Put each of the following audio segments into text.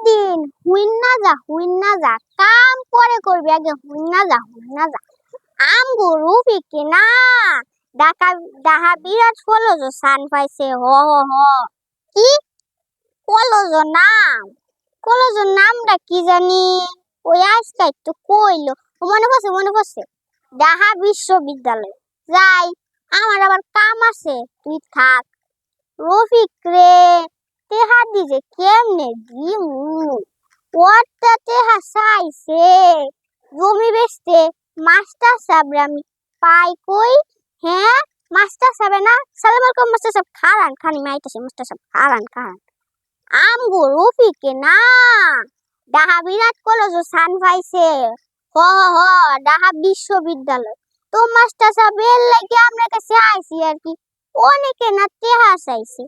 দিন হুইন না যা কাম পরে করবি আগে হুইন না যা আমগো রফিককে না ডাকা ডাহা বিরাট কলেজ সান পাইছে হ কি কলেজের নামটা কি জানি ওই আজকে একটু কইলো মনে পড়ছে ডাহা বিশ্ববিদ্যালয় যাই আমার আবার কাম আছে তুই থাক রফিক রে তেহা দিছে কেমনে দিমু ওরটা তেহা চাইছে জমি বেচতে মাস্টার সাহেবরে আমি পাই কই হ্যাঁ মাস্টার সাহেব না সালাম আলাইকুম মাস্টার সাহেব খানি মাইতেছে মাস্টার সাহেব খারান আমগো রফিকে না ডাহা বিরাট কলেজ সান পাইছে হ ডাহা বিশ্ববিদ্যালয় তো মাস্টার সাহেব এর লাগে আপনার কাছে আইছি আর কি অনেকে না তেহা চাইছে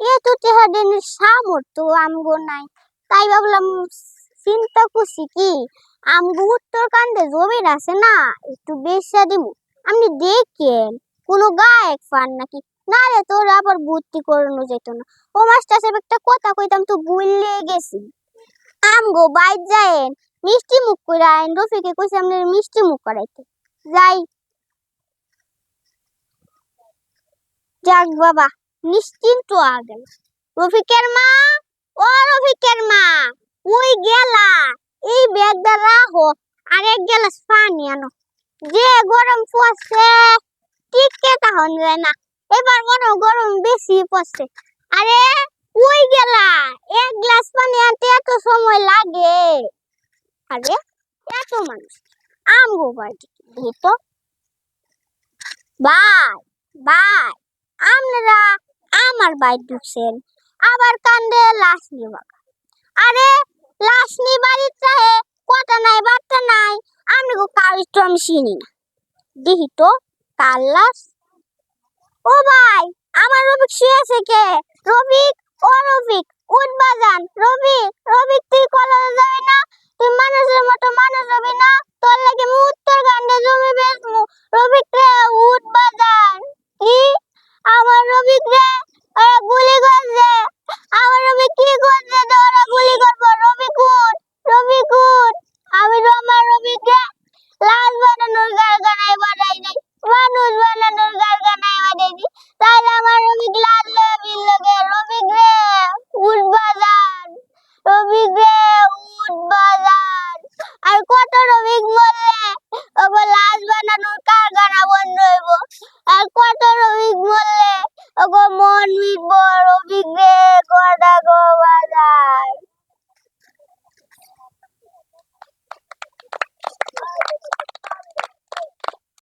এতো তেহা দেনের সামর্থ্য আমগো নাই তাই ভাবলাম চিন্তা করছি কি আমগো উত্তরকাণ্ডে জমির আছে না একটু বেচা দিমু আপনি দেখেন কোনো গায়ক ফান নাকি না রে তোর আবার ভর্তি করানো যেত না ও মাস্টার সাহেব একটা কথা কইতাম তো ভুলে গেছি আমগো বাইর যায়েন মিষ্টি মুখ কইরা আইন রফিকে কইছে আপনি মিষ্টি মুখ করাইতে যাই যাক বাবা নিশ্চিন্ত আগে রফিকের মা ওই গেলা এই ব্যাগটা রাখো আর এক গ্লাস পানি আনো যে গরম পড়ছে টিকে তখন যায় না এবার মনে গরম বেশি পড়ছে আরে ওই গেলা এক গ্লাস পানি আনতে এত সময় লাগে আরে এত মানুষ আমগো বাড়ি তো বাই আপনারা আমার বাড়ি ঢুকছেন আবার কান্দে লাশ নিবা আরে লাশ নি বাড়ির চাহে কটা নাই বার্তা নাই আমি গো কাউকে তো আমি চিনি না দেখি তো কার লাশ ও ভাই আমার রফিক শুয়েছে কে রফিক উঠ বাজান রফিক তুই কলেজে যাবি না তুই মানুষের মতো মানুষ হবি না তোর লাগে আমি উত্তরকাণ্ডে জমি বেচমু রফিক রে উঠ বাজান কি আমার রফিক রে গুলি করছে আমার রফিক কি করছে তোর